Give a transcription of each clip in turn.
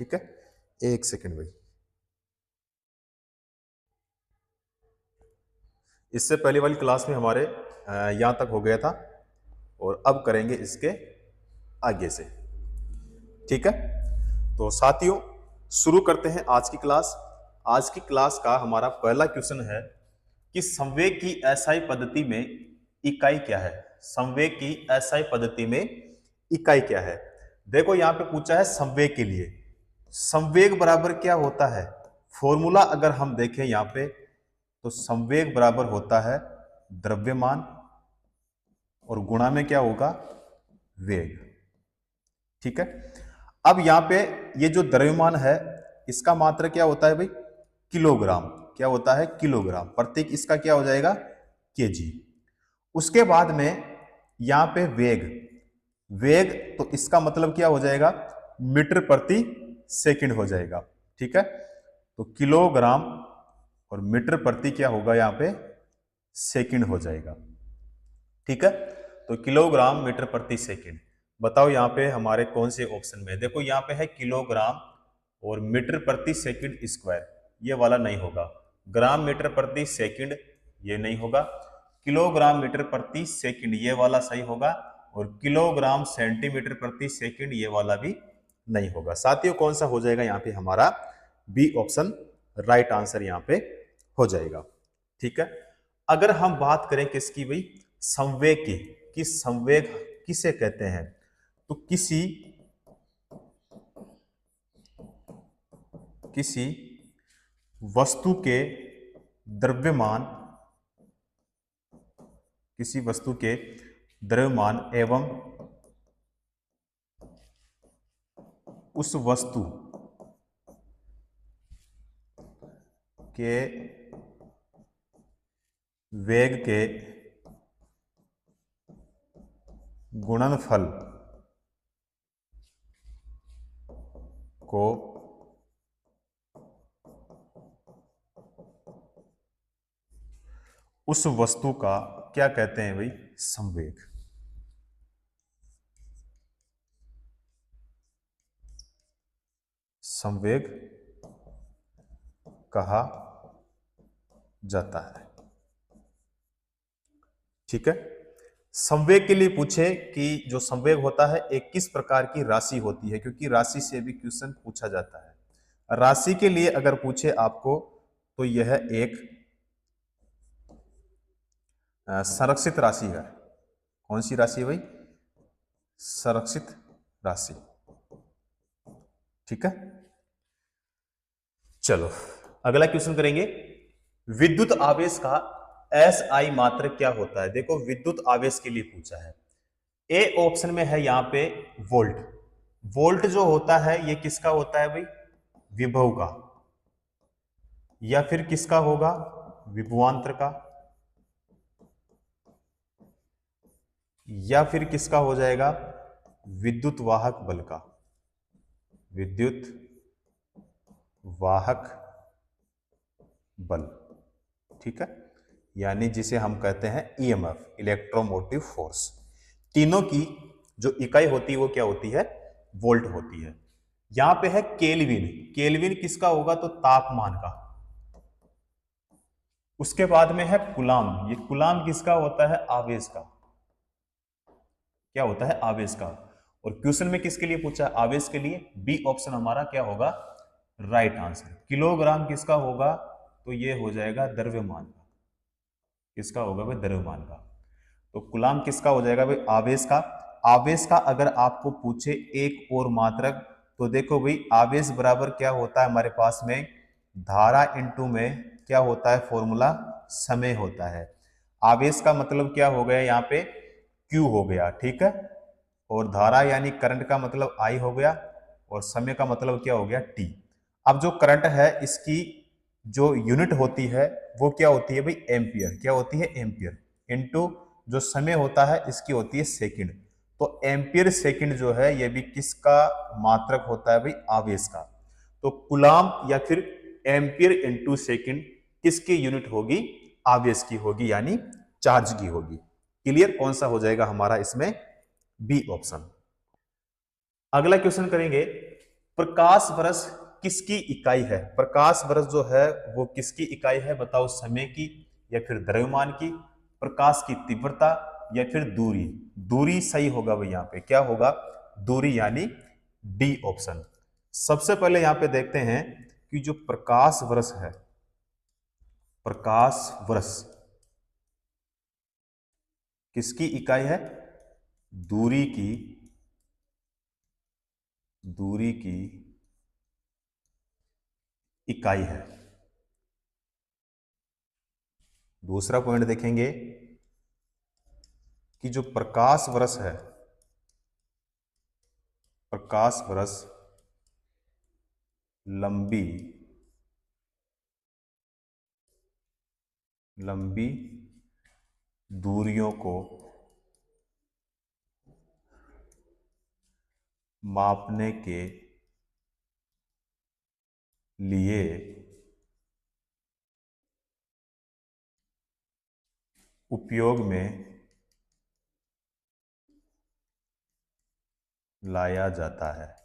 ठीक है, एक सेकंड भाई। इससे पहले वाली क्लास में हमारे यहां तक हो गया था और अब करेंगे इसके आगे से। ठीक है, तो साथियों शुरू करते हैं आज की क्लास। आज की क्लास का हमारा पहला क्वेश्चन है कि संवेग की एसआई पद्धति में इकाई क्या है। संवेग की एसआई पद्धति में इकाई क्या है। देखो यहां पे पूछा है संवेग के लिए। संवेग बराबर क्या होता है, फॉर्मूला अगर हम देखें यहां पे तो संवेग बराबर होता है द्रव्यमान और गुणा में क्या होगा, वेग। ठीक है, अब यहां पे ये जो द्रव्यमान है इसका मात्रा क्या होता है भाई, किलोग्राम। क्या होता है, किलोग्राम। प्रतीक इसका क्या हो जाएगा, केजी। उसके बाद में यहां पे वेग, वेग तो इसका मतलब क्या हो जाएगा, मीटर प्रति सेकंड हो जाएगा। ठीक है, तो किलोग्राम और मीटर प्रति क्या होगा यहां पे, सेकंड हो जाएगा। ठीक है, तो किलोग्राम मीटर प्रति सेकंड। बताओ यहां पे हमारे कौन से ऑप्शन में है। देखो यहां पे है किलोग्राम और मीटर प्रति सेकंड स्क्वायर, ये वाला नहीं होगा। ग्राम मीटर प्रति सेकंड ये नहीं होगा। किलोग्राम मीटर प्रति सेकंड ये वाला सही होगा और किलोग्राम सेंटीमीटर प्रति सेकंड ये वाला भी नहीं होगा। साथियों कौन सा हो जाएगा यहाँ पे हमारा, बी ऑप्शन राइट आंसर यहाँ पे हो जाएगा। ठीक है, अगर हम बात करें किसकी भाई, संवेग की, कि संवेग किसे कहते हैं, तो किसी वस्तु के द्रव्यमान, किसी वस्तु के द्रव्यमान एवं उस वस्तु के वेग के गुणनफल को उस वस्तु का क्या कहते हैं भाई, संवेग। संवेग कहा जाता है। ठीक है, संवेग के लिए पूछे कि जो संवेग होता है एक किस प्रकार की राशि होती है, क्योंकि राशि से भी क्वेश्चन पूछा जाता है। राशि के लिए अगर पूछे आपको तो यह एक संरक्षित राशि है। कौन सी राशि है भाई, संरक्षित राशि। ठीक है, चलो अगला क्वेश्चन करेंगे। विद्युत आवेश का एसआई मात्रक क्या होता है। देखो विद्युत आवेश के लिए पूछा है। ए ऑप्शन में है यहां पे वोल्ट। वोल्ट जो होता है ये किसका होता है भाई, विभव का, या फिर किसका होगा, विभवांतर का, या फिर किसका हो जाएगा, विद्युत वाहक बल का। विद्युत वाहक बल। ठीक है, यानी जिसे हम कहते हैं ईएमएफ, इलेक्ट्रोमोटिव फोर्स। तीनों की जो इकाई होती है वो क्या होती है, वोल्ट होती है। यहां पे है केल्विन। केल्विन किसका होगा, तो तापमान का। उसके बाद में है कुलाम। ये कुलाम किसका होता है, आवेश का। क्या होता है, आवेश का। और क्वेश्चन में किसके लिए पूछा है, आवेश के लिए। बी ऑप्शन हमारा क्या होगा, राइट आंसर। किलोग्राम किसका होगा, तो ये हो जाएगा द्रव्यमान का। किसका होगा भाई, द्रव्यमान का। तो कुलाम किसका हो जाएगा भाई, आवेश का। आवेश का अगर आपको पूछे एक और मात्रक, तो देखो भाई आवेश बराबर क्या होता है हमारे पास में, धारा इंटू में क्या होता है फॉर्मूला, समय होता है। आवेश का मतलब क्या हो गया यहाँ पे, Q हो गया। ठीक है, और धारा यानी करंट का मतलब I हो गया, और समय का मतलब क्या हो गया, T। अब जो करंट है इसकी जो यूनिट होती है वो क्या होती है भाई, एम्पियर। क्या होती है, एम्पियर। इनटू जो समय होता है इसकी होती है सेकंड। तो एम्पियर सेकंड जो है ये भी किसका मात्रक होता है भाई, आवेश का। तो कुलाम या फिर एम्पियर इनटू सेकंड किसकी यूनिट होगी, आवेश की होगी, यानी चार्ज की होगी। क्लियर, कौन सा हो जाएगा हमारा इसमें, बी ऑप्शन। अगला क्वेश्चन करेंगे प्रकाश वर्ष किसकी इकाई है? प्रकाश वर्ष जो है वो किसकी इकाई है? बताओ, समय की या फिर द्रव्यमान की, प्रकाश की तीव्रता या फिर दूरी? दूरी सही होगा भाई, यहां पे क्या होगा? दूरी, यानी डी ऑप्शन। सबसे पहले यहां पे देखते हैं कि जो प्रकाश वर्ष है, प्रकाश वर्ष किसकी इकाई है? दूरी की, दूरी की इकाई है। दूसरा पॉइंट देखेंगे कि जो प्रकाश वर्ष है, प्रकाश वर्ष लंबी लंबी दूरियों को मापने के लिए उपयोग में लाया जाता है।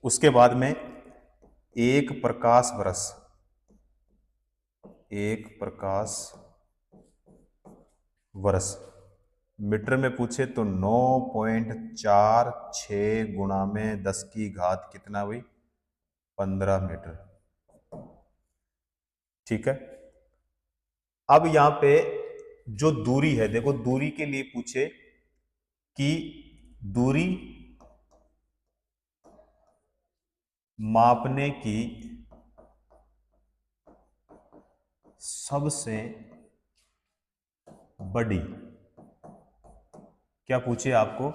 उसके बाद में एक प्रकाश वर्ष, एक प्रकाश वर्ष मीटर में पूछे तो 9.46 गुणा में 10 की घात कितना हुई? 15 मीटर। ठीक है। अब यहां पे जो दूरी है, देखो दूरी के लिए पूछे कि दूरी मापने की सबसे बड़ी, क्या पूछे आपको?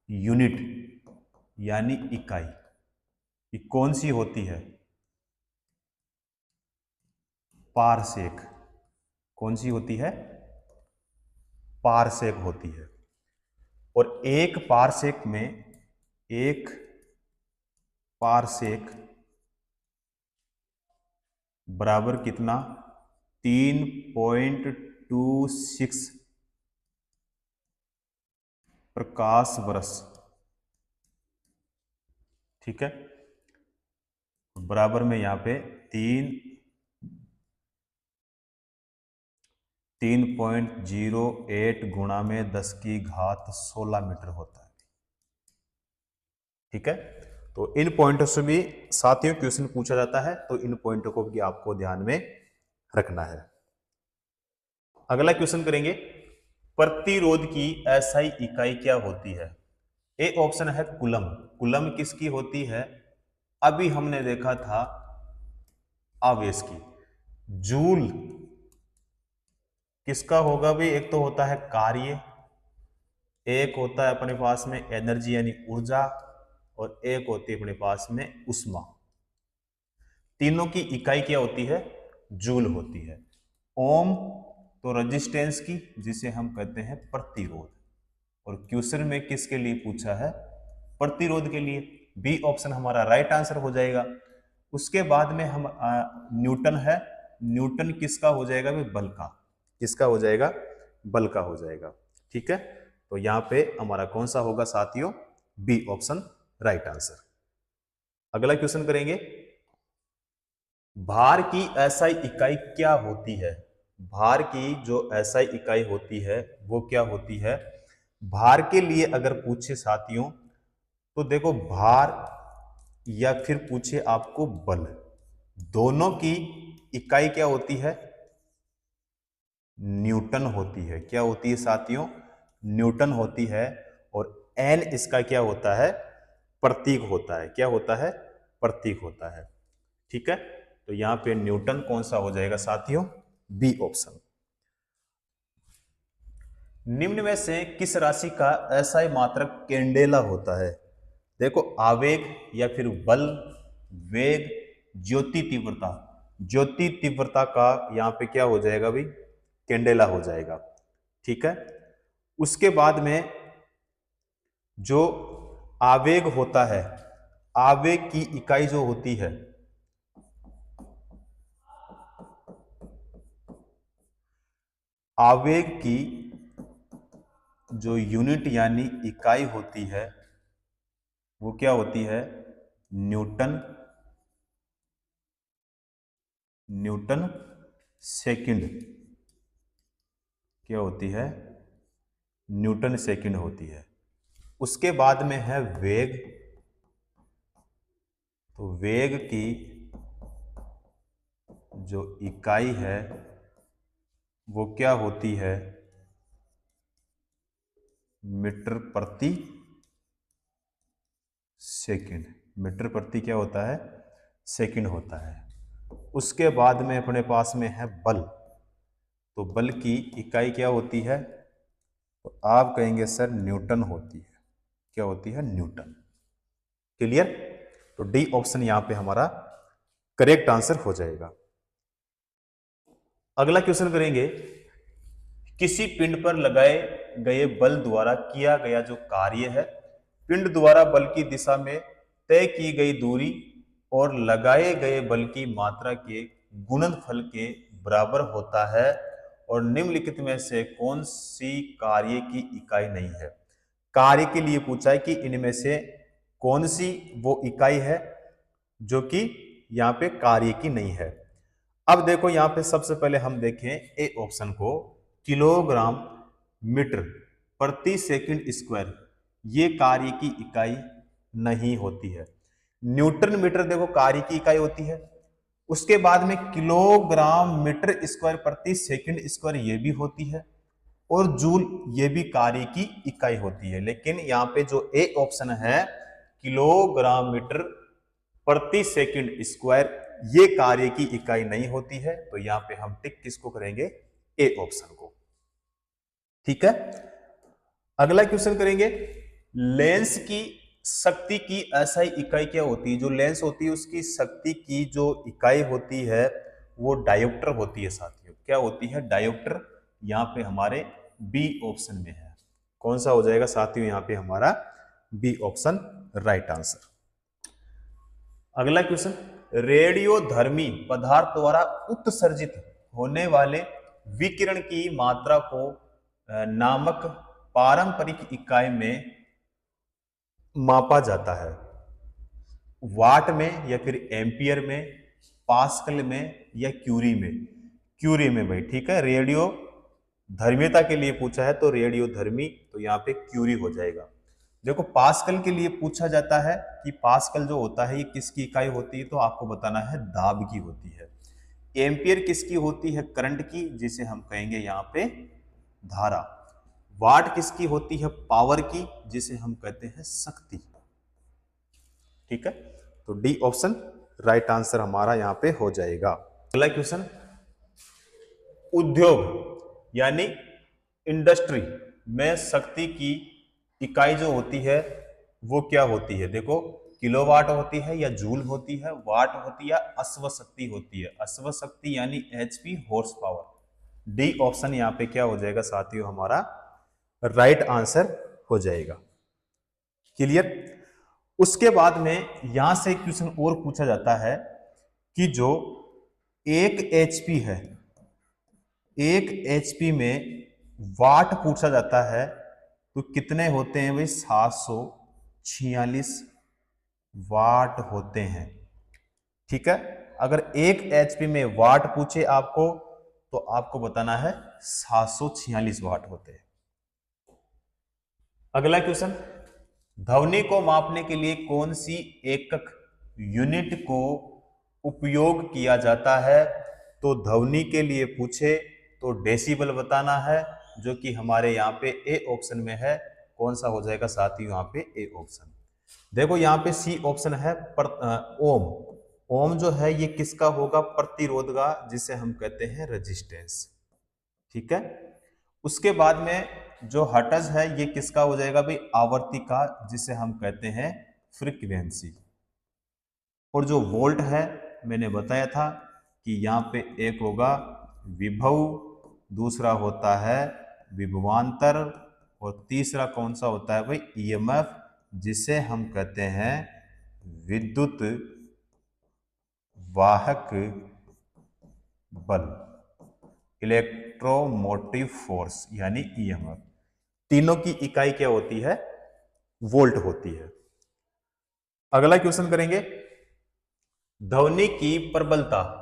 यूनिट यानी इकाई, ये कौन सी होती है? पारसेक। कौन सी होती है? पारसेक होती है। और एक पारसेक में, एक पारसेक बराबर कितना? 3.26 प्रकाश वर्ष। ठीक है। बराबर में यहां पे 3.08 गुणा में 10 की घात 16 मीटर होता है। ठीक है। तो इन पॉइंटों से भी साथियों क्वेश्चन पूछा जाता है, तो इन पॉइंटों को भी आपको ध्यान में रखना है। अगला क्वेश्चन करेंगे, प्रतिरोध की एसआई इकाई क्या होती है? ए ऑप्शन है कूलम। कूलम किसकी होती है? अभी हमने देखा था आवेश की। जूल किसका होगा भी? एक तो होता है कार्य, एक होता है अपने पास में एनर्जी यानी ऊर्जा, और एक होती है अपने पास में उष्मा। तीनों की इकाई क्या होती है? जूल होती है। ओम तो रेजिस्टेंस की, जिसे हम कहते हैं प्रतिरोध। और क्वेश्चन में किसके लिए पूछा है? प्रतिरोध के लिए। बी ऑप्शन हमारा राइट आंसर हो जाएगा। उसके बाद में हम न्यूटन है। न्यूटन किसका हो जाएगा भी? बल का। किसका हो जाएगा? बल का हो जाएगा। ठीक है। तो यहां पे हमारा कौन सा होगा साथियों? B option right answer. अगला क्वेश्चन करेंगे, भार की एसआई इकाई क्या होती है? भार की जो एसआई इकाई होती है वो क्या होती है? भार के लिए अगर पूछे साथियों, तो देखो भार या फिर पूछे आपको बल, दोनों की इकाई क्या होती है? न्यूटन होती है। क्या होती है साथियों? न्यूटन होती है। और एन इसका क्या होता है? प्रतीक होता है। क्या होता है? प्रतीक होता है। ठीक है। तो यहां पे न्यूटन कौन सा हो जाएगा साथियों? B option. निम्न में से किस राशि का एसआई मात्रक कैंडेला होता है? देखो, आवेग या फिर बल, वेग, ज्योति तीव्रता। ज्योति तीव्रता का यहां पे क्या हो जाएगा भाई? कैंडेला हो जाएगा। ठीक है। उसके बाद में जो आवेग होता है, आवेग की इकाई जो होती है, आवेग की जो यूनिट यानी इकाई होती है वो क्या होती है, न्यूटन, न्यूटन सेकंड क्या होती है, न्यूटन सेकंड होती है। उसके बाद में है वेग, तो वेग की जो इकाई है वो क्या होती है, मीटर प्रति सेकंड, मीटर प्रति क्या होता है, सेकंड होता है। उसके बाद में अपने पास में है बल, तो बल की इकाई क्या होती है, तो आप कहेंगे सर न्यूटन होती है, क्या होती है, न्यूटन। क्लियर? तो डी ऑप्शन यहां पे हमारा करेक्ट आंसर हो जाएगा। अगला क्वेश्चन करेंगे, किसी पिंड पर लगाए गए बल द्वारा किया गया जो कार्य है, पिंड द्वारा बल की दिशा में तय की गई दूरी और लगाए गए बल की मात्रा के गुणनफल के बराबर होता है, और निम्नलिखित में से कौन सी कार्य की इकाई नहीं है। कार्य के लिए पूछा है कि इनमें से कौन सी वो इकाई है जो कि यहाँ पे कार्य की नहीं है। अब देखो यहाँ पे सबसे पहले हम देखें ए ऑप्शन को, किलोग्राम मीटर प्रति सेकंड स्क्वायर, ये कार्य की इकाई नहीं होती है। न्यूटन मीटर देखो कार्य की इकाई होती है, उसके बाद में किलोग्राम मीटर स्क्वायर प्रति सेकंड स्क्वायर ये भी होती है, और जूल ये भी कार्य की इकाई होती है। लेकिन यहाँ पे जो ए ऑप्शन है किलोग्राम मीटर प्रति सेकंड स्क्वायर, ये कार्य की इकाई नहीं होती है, तो यहां पे हम टिक किसको करेंगे, ए ऑप्शन को। ठीक है, अगला क्वेश्चन करेंगे, लेंस की शक्ति की एसआई इकाई क्या होती है। जो लेंस होती है उसकी शक्ति की जो इकाई होती है वो डायोप्टर होती है साथियों, क्या होती है, डायोप्टर। यहां पे हमारे बी ऑप्शन में है, कौन सा हो जाएगा साथियों, यहां पे हमारा बी ऑप्शन राइट आंसर। अगला क्वेश्चन, रेडियोधर्मी पदार्थ द्वारा उत्सर्जित होने वाले विकिरण की मात्रा को नामक पारंपरिक इकाई में मापा जाता है, वाट में या फिर एम्पियर में, पास्कल में या क्यूरी में। क्यूरी में भाई, ठीक है, रेडियो धर्मिता के लिए पूछा है तो रेडियो धर्मी, तो यहाँ पे क्यूरी हो जाएगा। देखो पास्कल के लिए पूछा जाता है कि पास्कल जो होता है ये किसकी इकाई होती है, तो आपको बताना है दाब की होती है। एम्पियर किसकी होती है, करंट की, जिसे हम कहेंगे यहाँ पे धारा। वाट किसकी होती है, पावर की, जिसे हम कहते हैं शक्ति। ठीक है, तो डी ऑप्शन राइट आंसर हमारा यहाँ पे हो जाएगा। अगला क्वेश्चन, उद्योग यानी इंडस्ट्री में शक्ति की इकाई जो होती है वो क्या होती है। देखो किलोवाट होती है या जूल होती है, वाट होती है या अश्व शक्ति होती है। अश्व शक्ति यानी HP, horse power. D option यहाँ पे क्या हो जाएगा साथियों, हमारा राइट आंसर हो जाएगा। क्लियर? उसके बाद में यहां से क्वेश्चन और पूछा जाता है कि जो 1 एचपी है, 1 एचपी में वाट पूछा जाता है तो कितने होते हैं भाई, 746 वाट होते हैं। ठीक है, अगर 1 एचपी में वाट पूछे आपको तो आपको बताना है 746 वाट होते हैं। अगला क्वेश्चन, ध्वनि को मापने के लिए कौन सी एकक यूनिट को उपयोग किया जाता है, तो ध्वनि के लिए पूछे तो डेसिबल बताना है, जो कि हमारे यहाँ पे ए ऑप्शन में है। कौन सा हो जाएगा साथियों, यहाँ पे ए ऑप्शन। देखो यहाँ पे सी ऑप्शन है ओम। ओम जो है ये किसका होगा, प्रतिरोध का, जिसे हम कहते हैं रेजिस्टेंस। ठीक है, उसके बाद में जो हर्ट्ज है ये किसका हो जाएगा भाई, आवर्ती का, जिसे हम कहते हैं फ्रीक्वेंसी। और जो वोल्ट है मैंने बताया था कि यहाँ पे एक होगा विभव, दूसरा होता है विभवांतर, और तीसरा कौन सा होता है भाई, ईएमएफ, जिसे हम कहते हैं विद्युत वाहक बल, इलेक्ट्रोमोटिव फोर्स यानी ईएमएफ। तीनों की इकाई क्या होती है? वोल्ट होती है। अगला क्वेश्चन करेंगे, ध्वनि की प्रबलता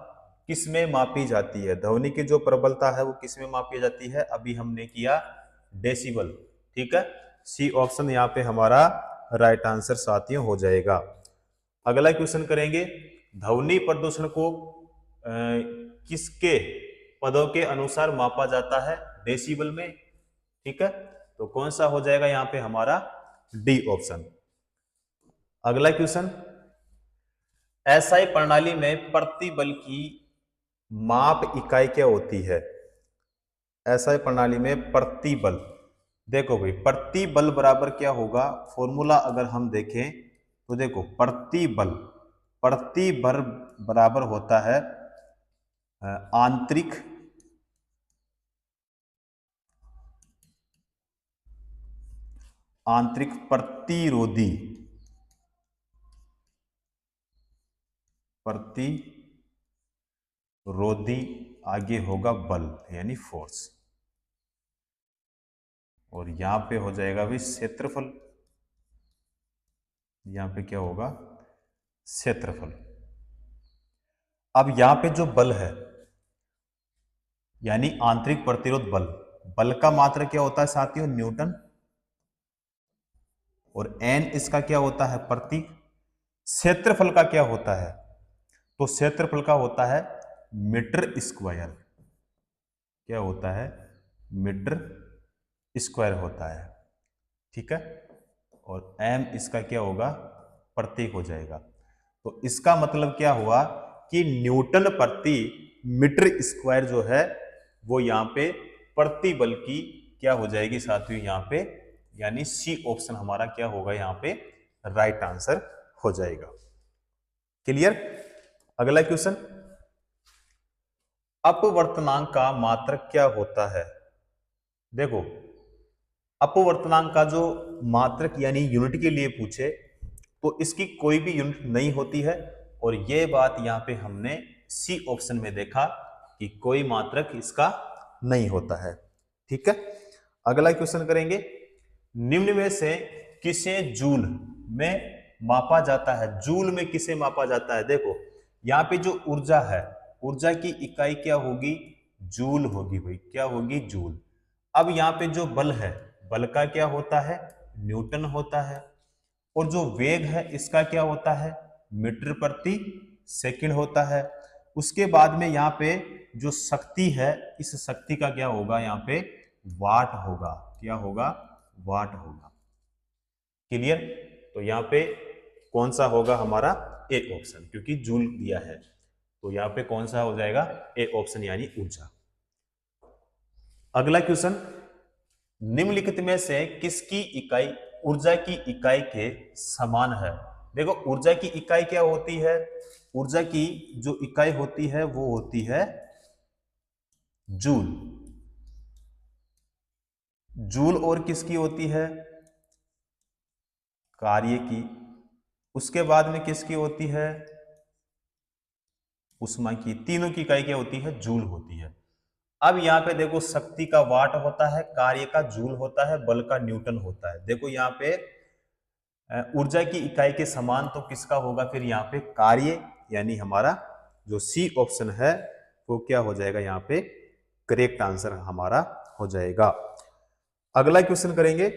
किसमें मापी जाती है? ध्वनि की जो प्रबलता है वो किसमें मापी जाती है? अभी हमने किया डेसिबल, ठीक है। सी ऑप्शन यहाँ पे हमारा राइट आंसर साथियों हो जाएगा। अगला क्वेश्चन करेंगे, ध्वनि प्रदूषण को किसके पदों के अनुसार मापा जाता है? डेसिबल में, ठीक है। तो कौन सा हो जाएगा यहाँ पे हमारा? D option. अगला क्वेश्चन, एसआई प्रणाली में प्रतिबल की माप इकाई क्या होती है? एसआई प्रणाली में प्रतिबल, देखो भाई प्रतिबल बराबर क्या होगा? फॉर्मूला अगर हम देखें तो देखो प्रतिबल बराबर होता है आंतरिक प्रतिरोधी आगे होगा बल यानी फोर्स, और यहां पे हो जाएगा भी क्षेत्रफल। यहां पे क्या होगा? क्षेत्रफल। अब यहां पे जो बल है यानी आंतरिक प्रतिरोध बल, बल का मात्रा क्या होता है साथियों? न्यूटन, और एन इसका क्या होता है? प्रति। क्षेत्रफल का क्या होता है? तो क्षेत्रफल का होता है मीटर स्क्वायर। क्या होता है? मीटर स्क्वायर होता है, ठीक है। और एम इसका क्या होगा? प्रति हो जाएगा। तो इसका मतलब क्या हुआ कि न्यूटन प्रति मीटर स्क्वायर जो है वो यहां पे प्रति बल की क्या हो जाएगी साथियों? यहां पे यानी सी ऑप्शन हमारा क्या होगा? यहां पे राइट आंसर हो जाएगा। क्लियर? अगला क्वेश्चन, अपवर्तनांक का मात्रक क्या होता है? देखो अपवर्तनांक का जो मात्रक यानी यूनिट के लिए पूछे तो इसकी कोई भी यूनिट नहीं होती है, और यह बात यहां पे हमने सी ऑप्शन में देखा कि कोई मात्रक इसका नहीं होता है, ठीक है। अगला क्वेश्चन करेंगे, निम्न में से किसे जूल में मापा जाता है? जूल में किसे मापा जाता है? देखो यहां पे जो ऊर्जा है, ऊर्जा की इकाई क्या होगी? जूल होगी भाई। क्या होगी? जूल। अब यहां पे जो बल है, बल का क्या होता है? न्यूटन होता है। और जो वेग है इसका क्या होता है? मीटर प्रति सेकंड होता है। उसके बाद में यहाँ पे जो शक्ति है, इस शक्ति का क्या होगा? यहाँ पे वाट होगा। क्या होगा? वाट होगा। क्लियर? तो यहाँ पे कौन सा होगा हमारा? ए ऑप्शन, क्योंकि जूल दिया है। तो यहाँ पे कौन सा हो जाएगा? ए ऑप्शन यानी ऊर्जा। अगला क्वेश्चन, निम्नलिखित में से किसकी इकाई ऊर्जा की इकाई के समान है? देखो ऊर्जा की इकाई क्या होती है? ऊर्जा की जो इकाई होती है वो होती है जूल। जूल और किसकी होती है? कार्य की। उसके बाद में किसकी होती है? उष्मा की। तीनों की इकाई क्या होती है? जूल होती है। अब यहां पे देखो शक्ति का वाट होता है, कार्य का जूल होता है, बल का न्यूटन होता है। देखो यहाँ पे ऊर्जा की इकाई के समान तो किसका होगा? फिर यहाँ पे कार्य, यानी हमारा जो सी ऑप्शन है वो क्या हो जाएगा? यहाँ पे करेक्ट आंसर हमारा हो जाएगा। अगला क्वेश्चन करेंगे,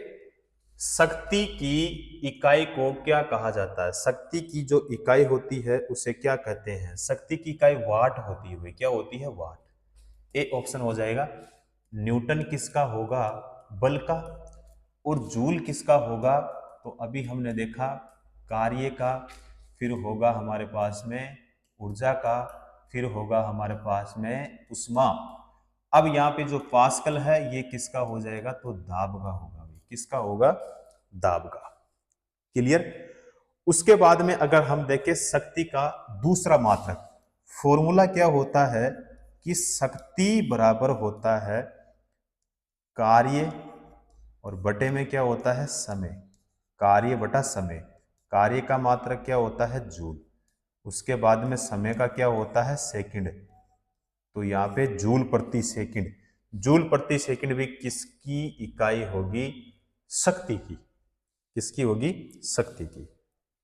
शक्ति की इकाई को क्या कहा जाता है? शक्ति की जो इकाई होती है उसे क्या कहते हैं? शक्ति की इकाई वाट होती है। क्या होती है? वाट। ए ऑप्शन हो जाएगा। न्यूटन किसका होगा? बल का। और जूल किसका होगा? तो अभी हमने देखा कार्य का, फिर होगा हमारे पास में ऊर्जा का, फिर होगा हमारे पास में उष्मा। अब यहाँ पे जो पास्कल है ये किसका हो जाएगा? तो दाब का होगा। किसका होगा? दाब का। क्लियर? उसके बाद में अगर हम देखें शक्ति का दूसरा मात्रक, फॉर्मूला क्या होता है कि शक्ति बराबर होता है कार्य और बटे में क्या होता है? समय। कार्य बटा समय। कार्य का मात्रक क्या होता है? जूल। उसके बाद में समय का क्या होता है? सेकंड। तो यहाँ पे जूल प्रति सेकंड। जूल प्रति सेकंड भी किसकी इकाई होगी? शक्ति की। किसकी होगी? शक्ति की।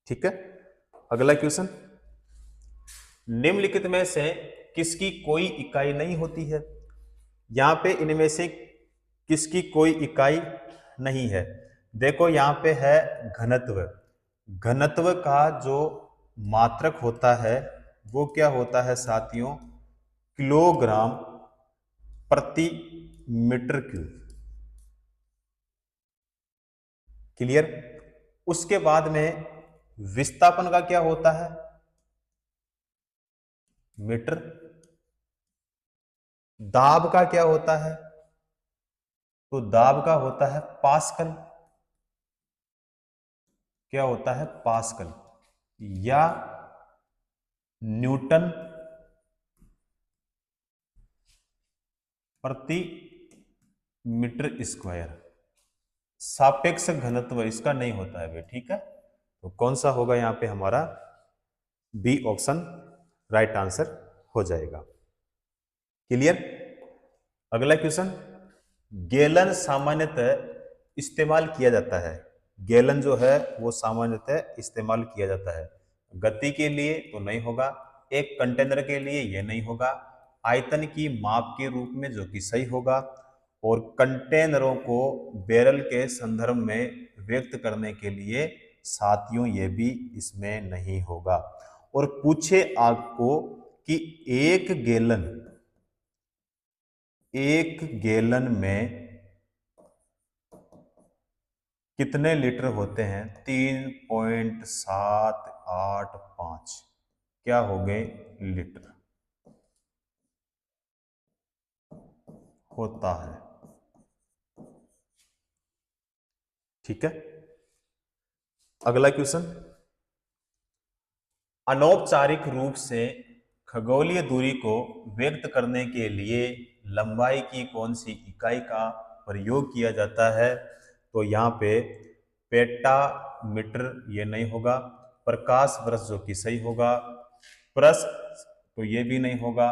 ठीक है। अगला क्वेश्चन, निम्नलिखित में से किसकी कोई इकाई नहीं होती है? यहां पे इनमें से किसकी कोई इकाई नहीं है? देखो यहां पे है घनत्व। घनत्व का जो मात्रक होता है वो क्या होता है साथियों? किलोग्राम प्रति मीटर क्यूब। क्लियर? उसके बाद में विस्थापन का क्या होता है? मीटर। दाब का क्या होता है? तो दाब का होता है पास्कल। क्या होता है? पास्कल। या न्यूटन प्रति मीटर स्क्वायर। सापेक्ष घनत्व इसका नहीं होता है भाई। ठीक है। तो कौन सा होगा यहां पे हमारा? बी ऑप्शन राइट आंसर हो जाएगा। क्लियर? अगला क्वेश्चन, गैलन सामान्यतः इस्तेमाल किया जाता है। गैलन जो है वो सामान्यतः इस्तेमाल किया जाता है गति के लिए तो नहीं होगा, एक कंटेनर के लिए यह नहीं होगा, आयतन की माप के रूप में जो कि सही होगा, और कंटेनरों को बैरल के संदर्भ में व्यक्त करने के लिए साथियों ये भी इसमें नहीं होगा। और पूछे आपको कि एक गैलन में कितने लीटर होते हैं? 3.785 क्या हो गए? लीटर होता है। ठीक है। अगला क्वेश्चन, अनौपचारिक रूप से खगोलीय दूरी को व्यक्त करने के लिए लंबाई की कौन सी इकाई का प्रयोग किया जाता है? तो यहाँ पे पेटामीटर ये नहीं होगा, प्रकाश वर्ष जो कि सही होगा, प्रस तो ये भी नहीं होगा,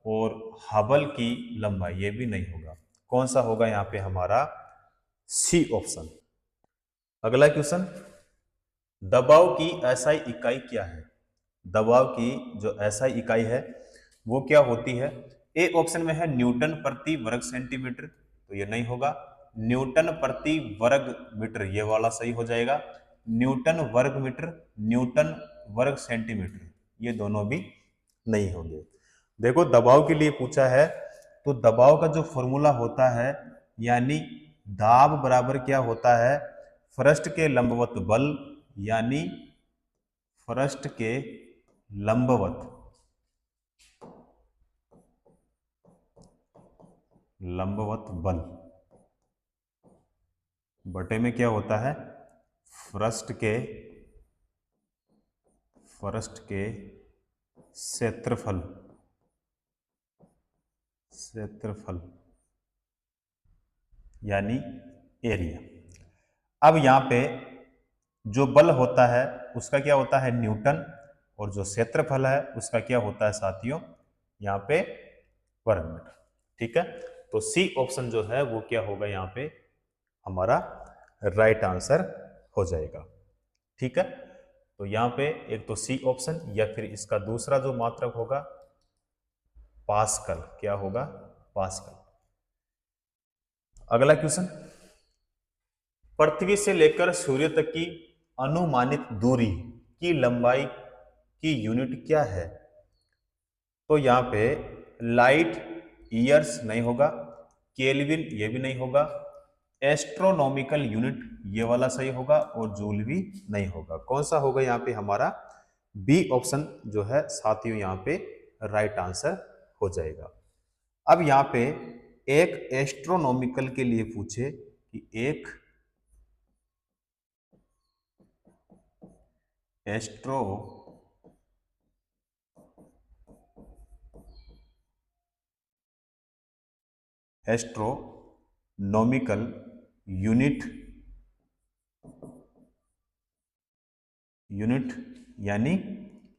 और हबल की लंबाई ये भी नहीं होगा। कौन सा होगा यहाँ पे हमारा? C option. अगला क्वेश्चन, दबाव की एसआई इकाई क्या है? दबाव की जो एसआई इकाई है वो क्या होती है? ए ऑप्शन में है न्यूटन प्रति वर्ग सेंटीमीटर, तो ये नहीं होगा। न्यूटन प्रति वर्ग मीटर ये वाला सही हो जाएगा। न्यूटन वर्ग मीटर, न्यूटन वर्ग सेंटीमीटर ये दोनों भी नहीं होंगे। देखो दबाव के लिए पूछा है तो दबाव का जो फॉर्मूला होता है, यानी दाब बराबर क्या होता है? पृष्ठ के लंबवत बल, यानी पृष्ठ के लंबवत बल बटे में क्या होता है? पृष्ठ के क्षेत्रफल यानी एरिया। अब यहां पे जो बल होता है उसका क्या होता है? न्यूटन, और जो क्षेत्रफल है उसका क्या होता है साथियों? यहाँ पे वर्ग मीटर। ठीक है। तो सी ऑप्शन जो है वो क्या होगा यहाँ पे हमारा राइट आंसर हो जाएगा। ठीक है। तो यहाँ पे एक तो सी ऑप्शन, या फिर इसका दूसरा जो मात्रक होगा पास्कल। क्या होगा? पास्कल। अगला क्वेश्चन, पृथ्वी से लेकर सूर्य तक की अनुमानित दूरी की लंबाई की यूनिट क्या है? तो यहां पे लाइट ईयर्स नहीं होगा, केल्विन ये भी नहीं होगा, एस्ट्रोनॉमिकल यूनिट ये वाला सही होगा, और जूल भी नहीं होगा। कौन सा होगा यहाँ पे हमारा? बी ऑप्शन जो है साथियों यहाँ पे राइट आंसर हो जाएगा। अब यहाँ पे एक एस्ट्रोनॉमिकल के लिए पूछे कि एक एस्ट्रोनॉमिकल यूनिट यानी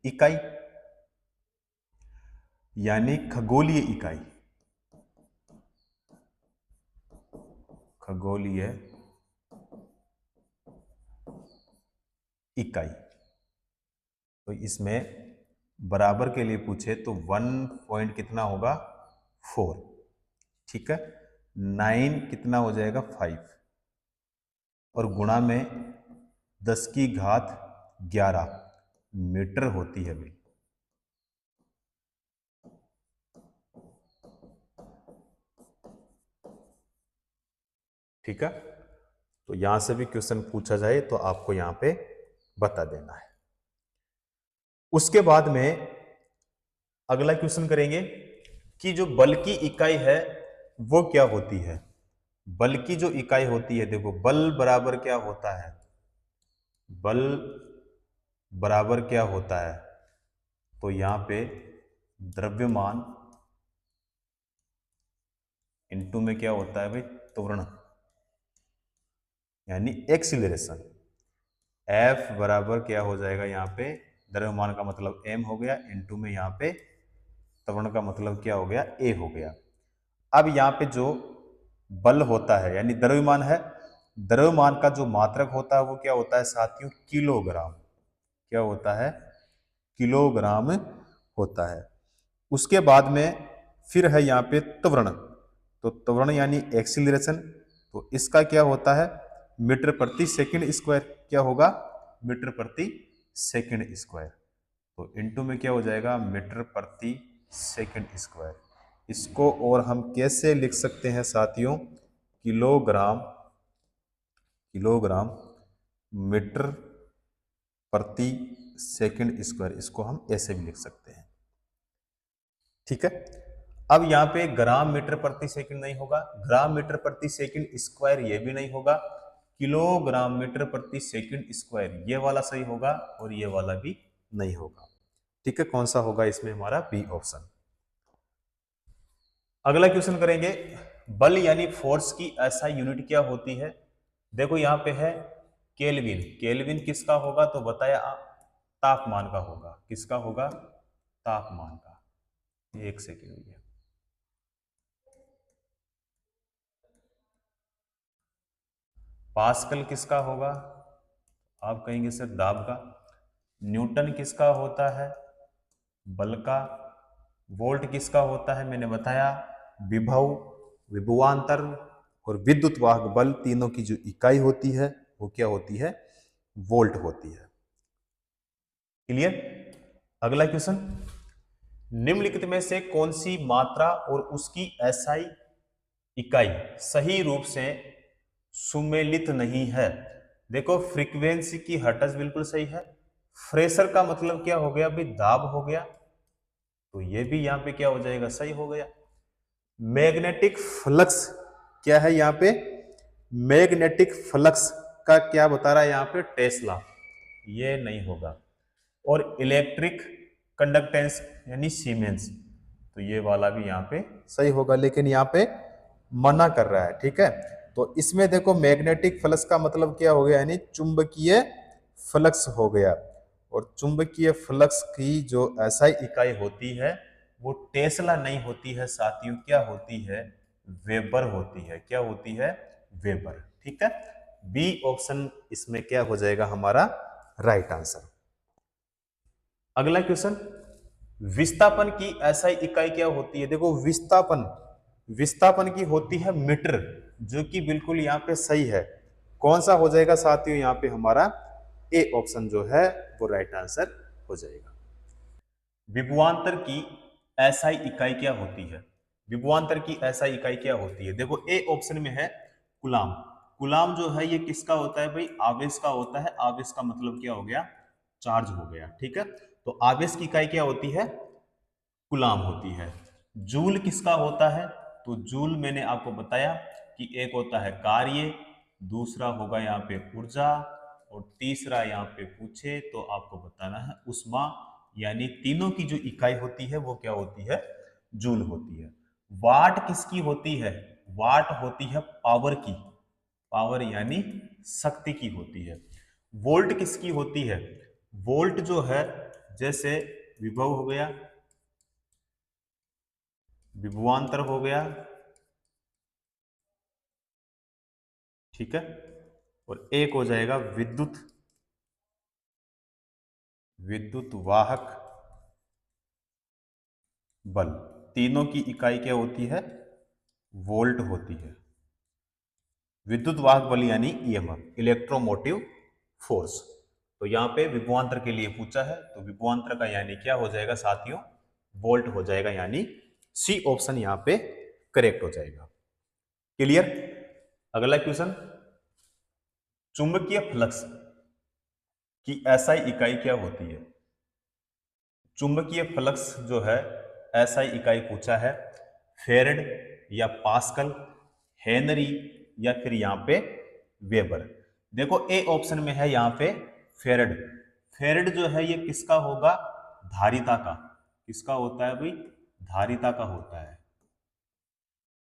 इकाई, यानी खगोलीय इकाई। खगोलीय इकाई। तो इसमें बराबर के लिए पूछे तो 1 पॉइंट कितना होगा 4, ठीक है। 9 कितना हो जाएगा 5, और गुणा में 10 की घात 11 मीटर होती है भाई। ठीक है, तो यहां से भी क्वेश्चन पूछा जाए तो आपको यहां पे बता देना है। उसके बाद में अगला क्वेश्चन करेंगे कि जो बल की इकाई है वो क्या होती है। बल की जो इकाई होती है, देखो बल बराबर क्या होता है, बल बराबर क्या होता है, तो यहां पे द्रव्यमान इनटू में क्या होता है भाई त्वरण, यानी एक्सीलरेशन। F बराबर क्या हो जाएगा यहाँ पे, द्रव्यमान का मतलब m हो गया, इनटू में यहाँ पे त्वरण का मतलब क्या हो गया a हो गया। अब यहाँ पे जो बल होता है यानी द्रव्यमान है, द्रव्यमान का जो मात्रक होता है वो क्या होता है साथियों किलोग्राम। क्या होता है, किलोग्राम होता है। उसके बाद में फिर है यहाँ पे त्वरण, तो त्वरण यानी एक्सीलरेशन, तो इसका क्या होता है मीटर प्रति सेकंड स्क्वायर। क्या होगा मीटर प्रति सेकंड स्क्वायर, तो इनटू में क्या हो जाएगा मीटर प्रति सेकंड स्क्वायर। इसको और हम कैसे लिख सकते हैं साथियों, किलोग्राम, किलोग्राम मीटर प्रति सेकंड स्क्वायर, इसको हम ऐसे भी लिख सकते हैं। ठीक है, अब यहां पे ग्राम मीटर प्रति सेकंड नहीं होगा, ग्राम मीटर प्रति सेकंड स्क्वायर ये भी नहीं होगा, किलोग्राम मीटर प्रति सेकंड स्क्वायर ये वाला सही होगा और ये वाला भी नहीं होगा। ठीक है, कौन सा होगा इसमें हमारा बी ऑप्शन। अगला क्वेश्चन करेंगे, बल यानी फोर्स की ऐसा यूनिट क्या होती है। देखो यहां पे है केल्विन, केल्विन किसका होगा तो बताया तापमान का होगा। किसका होगा, तापमान का। एक सेकेंड भैया, पास्कल किसका होगा, आप कहेंगे सर दाब का। न्यूटन किसका होता है, बल का। वोल्ट किसका होता है, मैंने बताया विभव, विभवांतर और विद्युत वाहक बल तीनों की जो इकाई होती है वो क्या होती है, वोल्ट होती है। क्लियर। अगला क्वेश्चन, निम्नलिखित में से कौन सी मात्रा और उसकी एसआई इकाई सही रूप से सुमेलित नहीं है। देखो फ्रीक्वेंसी की हर्ट्ज बिल्कुल सही है, प्रेशर का मतलब क्या हो गया भाई दाब हो गया, तो ये भी यहां पे क्या हो जाएगा सही हो गया। मैग्नेटिक फ्लक्स क्या है यहाँ पे, मैग्नेटिक फ्लक्स का क्या बता रहा है यहाँ पे टेस्ला, ये नहीं होगा। और इलेक्ट्रिक कंडक्टेंस यानी सीमेंस, तो ये वाला भी यहाँ पे सही होगा, लेकिन यहाँ पे मना कर रहा है। ठीक है, तो इसमें देखो मैग्नेटिक फ्लक्स का मतलब क्या हो गया, यानी चुंबकीय फ्लक्स हो गया, और चुंबकीय फ्लक्स की जो एसआई इकाई होती है वो टेस्ला नहीं होती है साथियों, क्या होती है वेबर होती है। क्या होती है, वेबर। ठीक है, बी ऑप्शन इसमें क्या हो जाएगा हमारा राइट आंसर। अगला क्वेश्चन, विस्थापन की एसआई इकाई क्या होती है। देखो विस्थापन, विस्थापन की होती है मीटर, जो कि बिल्कुल यहां पे सही है। कौन सा हो जाएगा साथियों यहां पे हमारा ए ऑप्शन जो है वो राइट आंसर हो जाएगा। विभवांतर की एसआई इकाई क्या होती है, विभवांतर की एसआई इकाई क्या होती है। देखो ए ऑप्शन में है कुलाम, कुलाम जो है ये किसका होता है भाई आवेश का होता है, आवेश का मतलब क्या हो गया चार्ज हो गया। ठीक है, तो आवेश की इकाई क्या होती है कुलाम होती है। जूल किसका होता है, तो जूल मैंने आपको बताया कि एक होता है कार्य, दूसरा होगा यहाँ पे ऊर्जा, और तीसरा यहाँ पे पूछे तो आपको बताना है उष्मा, यानी तीनों की जो इकाई होती है वो क्या होती है जूल होती है। वाट किसकी होती है, वाट होती है पावर की, पावर यानी शक्ति की होती है। वोल्ट किसकी होती है, वोल्ट जो है जैसे विभव हो गया, विभवांतर हो गया, ठीक है। और एक हो जाएगा विद्युत वाहक बल। तीनों की इकाई क्या होती है? वोल्ट होती है। विद्युत वाहक बल यानी ईएमएफ, इलेक्ट्रोमोटिव फोर्स। तो यहां पे विभवांतर के लिए पूछा है, तो विभवांतर का यानी क्या हो जाएगा साथियों? वोल्ट हो जाएगा, यानी सी ऑप्शन यहां पे करेक्ट हो जाएगा। क्लियर? अगला क्वेश्चन, चुंबकीय फ्लक्स की एसआई इकाई क्या होती है? चुंबकीय फ्लक्स जो है एसआई इकाई पूछा है, फेरेड या पास्कल, हेनरी या फिर यहां पे वेबर। देखो ए ऑप्शन में है यहां पे फेरेड। फेरेड जो है ये किसका होगा? धारिता का। किसका होता है भाई? धारिता का होता है।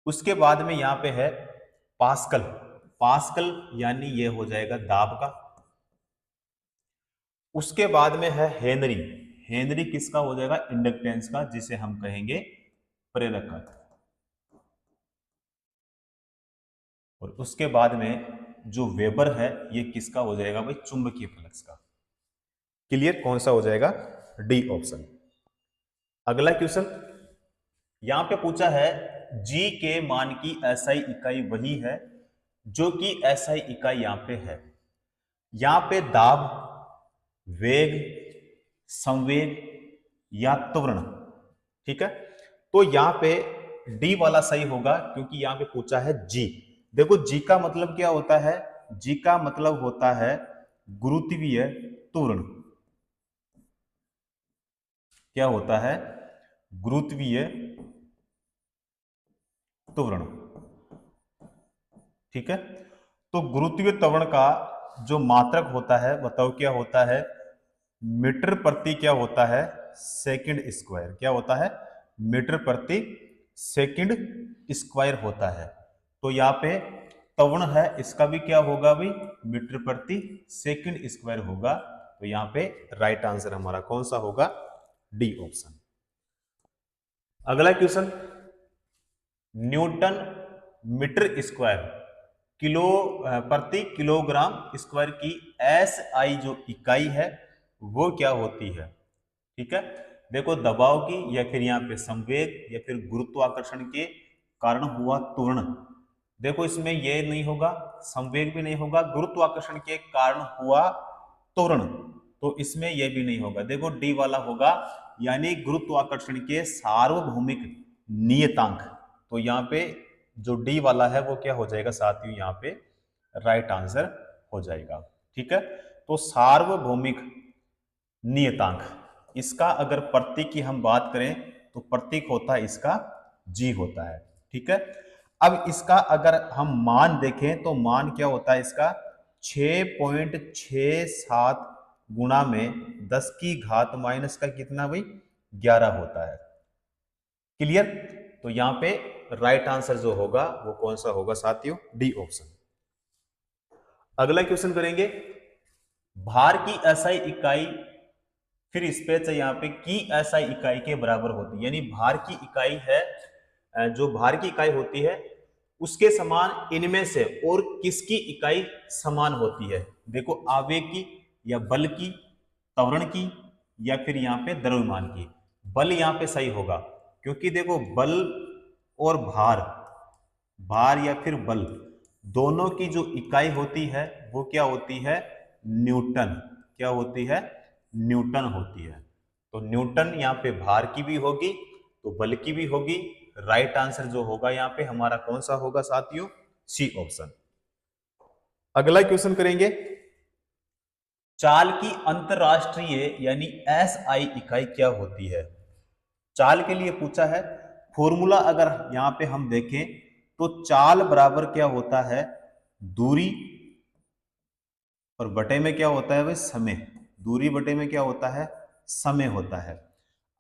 उसके बाद में यहां पे है पास्कल। पास्कल यानी ये हो जाएगा दाब का। उसके बाद में है हेनरी। हेनरी किसका हो जाएगा? इंडक्टेंस का, जिसे हम कहेंगे प्रेरक का। और उसके बाद में जो वेबर है ये किसका हो जाएगा भाई? चुंबकीय फ्लक्स का। क्लियर? कौन सा हो जाएगा? D option. अगला क्वेश्चन यहां पे पूछा है, जी के मान की एसआई इकाई वही है जो कि एसआई इकाई यहां पे है। यहां पे दाब, वेग, संवेग या त्वरण। ठीक है, तो यहां पे डी वाला सही होगा, क्योंकि यहां पे पूछा है जी। देखो जी का मतलब क्या होता है? जी का मतलब होता है गुरुत्वीय त्वरण। क्या होता है? गुरुत्वीय त्वरण। ठीक है, तो गुरुत्वीय त्वरण का जो मात्रक होता है, बताओ क्या होता है? मीटर प्रति क्या होता है? Second square. क्या होता है? मीटर प्रति सेकंड स्क्वायर होता है। तो यहाँ पे त्वरण है, इसका भी क्या होगा भाई? मीटर प्रति सेकंड स्क्वायर होगा। तो यहाँ पे राइट आंसर हमारा कौन सा होगा? D option. अगला question, Newton metre square kilo प्रति किलोग्राम स्क्वायर की एस आई जो इकाई है वो क्या होती है? ठीक है, देखो दबाव की या फिर यहाँ पे संवेग या फिर गुरुत्वाकर्षण के कारण हुआ त्वरण। देखो इसमें ये नहीं होगा, संवेग भी नहीं होगा, गुरुत्वाकर्षण के कारण हुआ त्वरण, तो इसमें यह भी नहीं होगा। देखो डी वाला होगा, यानी गुरुत्वाकर्षण के सार्वभौमिक नियतांक। तो यहाँ पे जो डी वाला है वो क्या हो जाएगा साथियों? यहाँ पे राइट आंसर हो जाएगा। ठीक है, तो सार्वभौमिक नियतांक, इसका अगर प्रतीक की हम बात करें तो प्रतीक होता है इसका जी होता है। ठीक है, अब इसका अगर हम मान देखें तो मान क्या होता है इसका? 6.67 गुणा में 10 की घात माइनस का कितना भाई? 11 होता है। क्लियर? तो यहां पे राइट आंसर जो होगा वो कौन सा होगा साथियों? D option. अगला क्वेश्चन करेंगे, भार की एसआई इकाई, फिर इस पे से यहाँ पे की एसआई इकाई के बराबर होती है, यानी भार की इकाई है, जो भार की इकाई होती है उसके समान इनमें से और किसकी इकाई समान होती है? देखो आवेग की या बल की, त्वरण की या फिर यहाँ पे द्रव्यमान की। बल यहाँ पे सही होगा, क्योंकि देखो बल और भार, भार या फिर बल दोनों की जो इकाई होती है वो क्या होती है? न्यूटन। क्या होती है? न्यूटन होती है। तो न्यूटन यहाँ पे भार की भी होगी तो बल की भी होगी। राइट आंसर जो होगा यहाँ पे हमारा कौन सा होगा साथियों? C option. अगला क्वेश्चन करेंगे, चाल की अंतरराष्ट्रीय यानी एसआई इकाई क्या होती है? चाल के लिए पूछा है। फॉर्मूला अगर यहां पे हम देखें तो चाल बराबर क्या होता है? दूरी और बटे में क्या होता है भाई? समय। दूरी बटे में क्या होता है? समय होता है।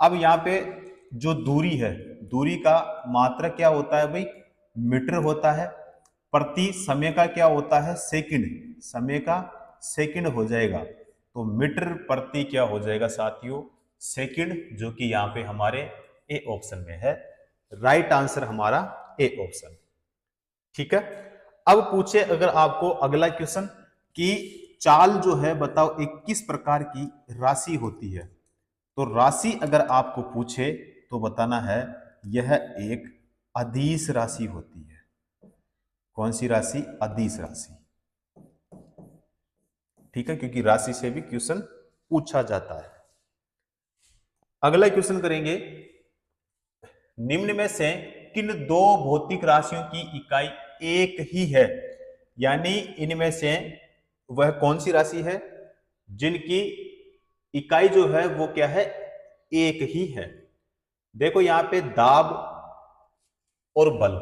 अब यहाँ पे जो दूरी है, दूरी का मात्रक क्या होता है भाई? मीटर होता है। प्रति समय का क्या होता है? सेकंड। समय का सेकंड हो जाएगा, तो मीटर प्रति क्या हो जाएगा साथियों? सेकंड, जो कि यहाँ पे हमारे ए ऑप्शन में है। राइट आंसर हमारा ए ऑप्शन। ठीक है, अब पूछे अगर आपको अगला क्वेश्चन कि चाल जो है बताओ एक किस प्रकार की राशि होती है। तो राशि अगर आपको पूछे तो बताना है यह एक अदिश राशि होती है। कौन सी राशि? अदिश राशि। ठीक है, क्योंकि राशि से भी क्वेश्चन पूछा जाता है। अगला क्वेश्चन करेंगे, निम्न में से किन दो भौतिक राशियों की इकाई एक ही है? यानी इनमें से वह कौन सी राशि है जिनकी इकाई जो है वो क्या है? एक ही है। देखो यहां पे दाब और बल,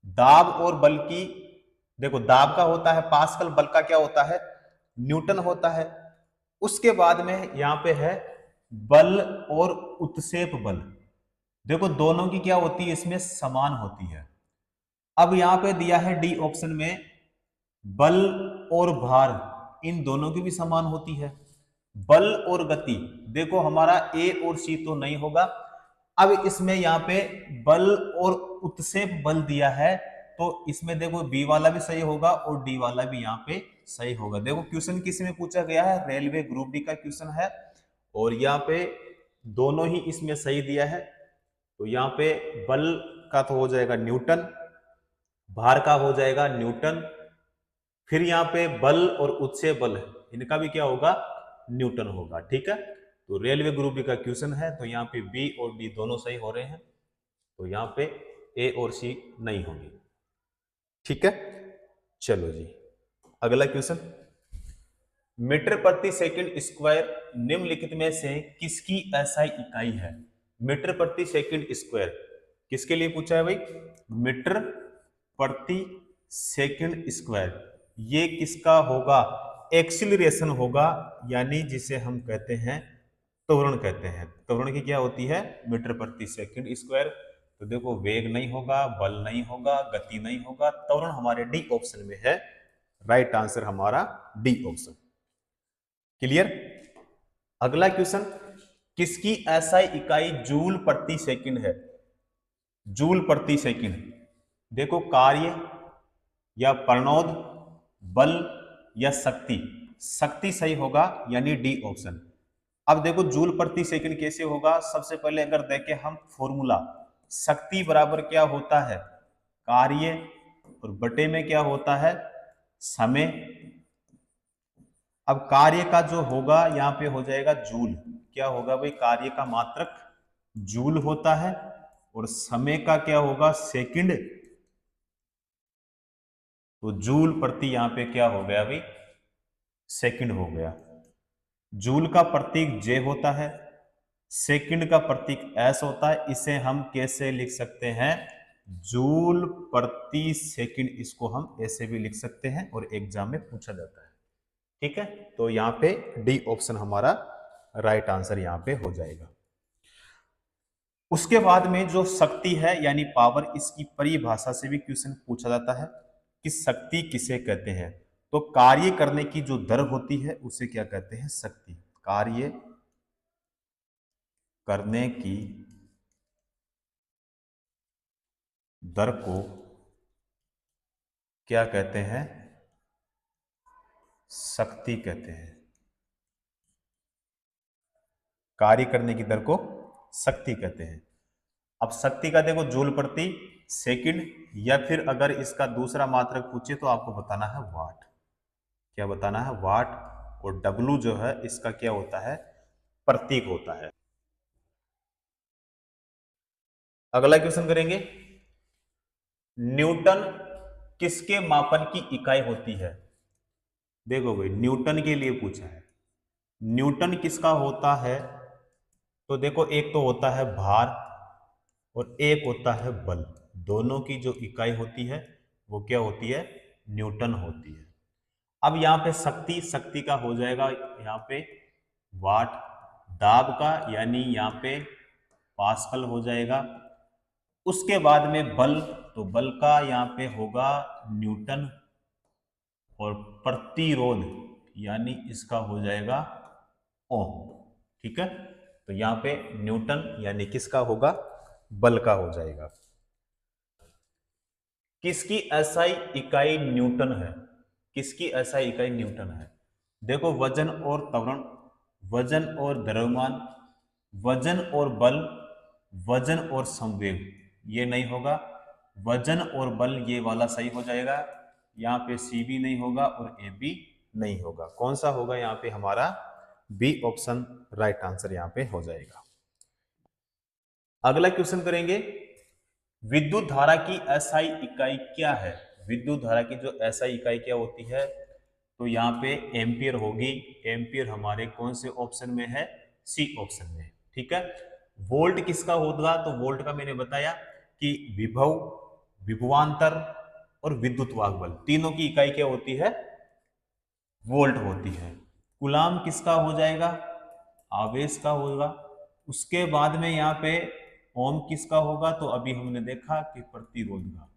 दाब और बल की, देखो दाब का होता है पास्कल, बल का क्या होता है? न्यूटन होता है। उसके बाद में यहां पे है बल और उत्सेप बल। देखो दोनों की क्या होती है इसमें? समान होती है। अब यहां पे दिया है डी ऑप्शन में बल और भार, इन दोनों की भी समान होती है। बल और गति, देखो हमारा ए और सी तो नहीं होगा। अब इसमें यहां पे बल और उत्सेप बल दिया है, तो इसमें देखो बी वाला भी सही होगा और डी वाला भी यहाँ पे सही होगा। देखो क्वेश्चन किस में पूछा गया है? रेलवे ग्रुप डी का क्वेश्चन है, और यहाँ पे दोनों ही इसमें सही दिया है। तो यहाँ पे बल का तो हो जाएगा न्यूटन, भार का हो जाएगा न्यूटन, फिर यहाँ पे बल और उत्सेप बल इनका भी क्या होगा? न्यूटन होगा। ठीक है, तो रेलवे ग्रुप बी का क्वेश्चन है, तो यहाँ पे बी और डी दोनों सही हो रहे हैं, तो यहाँ पे ए और सी नहीं होंगे। ठीक है, चलो जी अगला क्वेश्चन, मीटर प्रति सेकंड स्क्वायर निम्नलिखित में से किसकी एसआई इकाई है? मीटर प्रति सेकंड स्क्वायर किसके लिए पूछा है भाई? मीटर प्रति सेकंड स्क्वायर, ये किसका होगा? एक्सीलरेशन होगा, यानी जिसे हम कहते हैं त्वरण कहते हैं। त्वरण की क्या होती है? मीटर प्रति सेकंड स्क्वायर। तो देखो वेग नहीं होगा, बल नहीं होगा, गति नहीं होगा, त्वरण हमारे डी ऑप्शन में है। राइट आंसर हमारा डी ऑप्शन। क्लियर? अगला क्वेश्चन, किसकी एसआई इकाई जूल प्रति सेकंड है? जूल प्रति सेकंड, देखो कार्य या प्रणोद, बल या शक्ति? शक्ति सही होगा, यानी डी ऑप्शन। अब देखो जूल प्रति सेकंड कैसे होगा? सबसे पहले अगर देखें हम फॉर्मूला, शक्ति बराबर क्या होता है? कार्य, और बटे में क्या होता है? समय। अब कार्य का जो होगा यहाँ पे हो जाएगा जूल, क्या होगा भाई? कार्य का मात्रक जूल होता है, और समय का क्या होगा? सेकंड। तो जूल प्रति यहां पे क्या हो गया भाई? सेकंड हो गया। जूल का प्रतीक जे होता है, सेकंड का प्रतीक एस होता है। इसे हम कैसे लिख सकते हैं? जूल प्रति सेकंड, इसको हम ऐसे भी लिख सकते हैं और एग्जाम में पूछा जाता है। ठीक है, तो यहां पे डी ऑप्शन हमारा राइट आंसर यहां पे हो जाएगा। उसके बाद में जो शक्ति है यानी पावर, इसकी परिभाषा से भी क्वेश्चन पूछा जाता है कि शक्ति किसे कहते हैं? तो कार्य करने की जो दर होती है उसे क्या कहते हैं? शक्ति। कार्य करने की दर को क्या कहते हैं? शक्ति कहते हैं। कार्य करने की दर को शक्ति कहते हैं। अब शक्ति का देखो जूल प्रति सेकंड, या फिर अगर इसका दूसरा मात्रक पूछे तो आपको बताना है वाट। क्या बताना है? वाट। और डब्लू जो है इसका क्या होता है? प्रतीक होता है। अगला क्वेश्चन करेंगे, न्यूटन किसके मापन की इकाई होती है? देखो भाई न्यूटन के लिए पूछा है। न्यूटन किसका होता है? तो देखो एक तो होता है भार और एक होता है बल। दोनों की जो इकाई होती है वो क्या होती है? न्यूटन होती है। अब यहाँ पे शक्ति, शक्ति का हो जाएगा यहाँ पे वाट। दाब का यानी यहाँ पे पास्कल हो जाएगा। उसके बाद में बल, तो बल का यहाँ पे होगा न्यूटन, और प्रतिरोध यानी इसका हो जाएगा ओम। ठीक है, तो यहाँ पे न्यूटन यानी किसका होगा? बल का हो जाएगा। किसकी एसआई इकाई न्यूटन है? किसकी एसआई इकाई न्यूटन है? देखो, वजन और त्वरण, वजन और द्रव्यमान, वजन और बल, वजन और संवेग, ये नहीं होगा। वजन और बल ये वाला सही हो जाएगा। यहाँ पे सी भी नहीं होगा और ए भी नहीं होगा। कौन सा होगा यहाँ पे? हमारा बी ऑप्शन राइट आंसर यहाँ पे हो जाएगा। अगला क्वेश्चन करेंगे, विद्युत धारा की एसआई इकाई क्या है? विद्युत धारा की जो एसआई इकाई क्या होती है? तो यहाँ पे एम्पियर होगी। एम्पियर हमारे कौन से ऑप्शन में है? सी ऑप्शन में। ठीक है। वोल्ट किसका होगा? तो वोल्ट का मैंने बताया कि विभव, विभवांतर और विद्युत वाहक बल, तीनों की इकाई क्या होती है? वोल्ट होती है। कूलाम किसका हो जाएगा? आवेश का होगा। उसके बाद में यहाँ पे ओम किसका होगा? तो अभी हमने देखा कि प्रतिरोध का।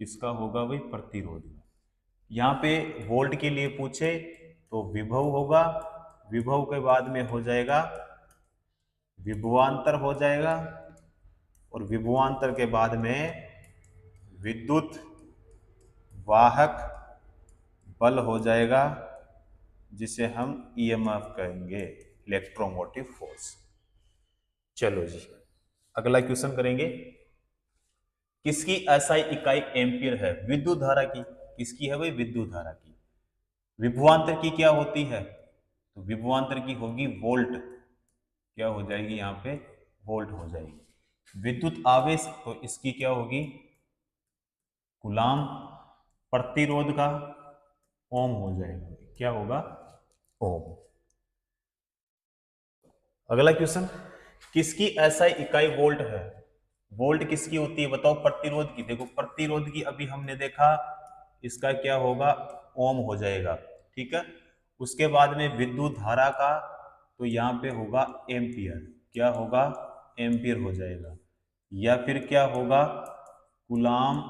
किसका होगा भाई? प्रतिरोध का। यहाँ पे वोल्ट के लिए पूछे तो विभव होगा। विभव के बाद में हो जाएगा विभवांतर हो जाएगा, और विभवांतर के बाद में विद्युत वाहक बल हो जाएगा, जिसे हम ईएमएफ कहेंगे, इलेक्ट्रोमोटिव फोर्स। चलो जी, अगला क्वेश्चन करेंगे, किसकी एसआई इकाई एम्पियर है? विद्युत धारा की। किसकी है भाई? विद्युत धारा की। विभवांतर की क्या होती है? तो विभवांतर की होगी वोल्ट। क्या हो जाएगी यहाँ पे? वोल्ट हो जाएगी। विद्युत आवेश, तो इसकी क्या होगी? कूलाम। प्रतिरोध का ओम हो जाएगा। क्या होगा? ओम। अगला क्वेश्चन, किसकी एसआई इकाई वोल्ट है? वोल्ट किसकी होती है बताओ? प्रतिरोध की। देखो, प्रतिरोध की अभी हमने देखा, इसका क्या होगा? ओम हो जाएगा। ठीक है। उसके बाद में विद्युत धारा का, तो यहाँ पे होगा एम्पियर। क्या होगा? एम्पियर हो जाएगा। या फिर क्या होगा? कूलाम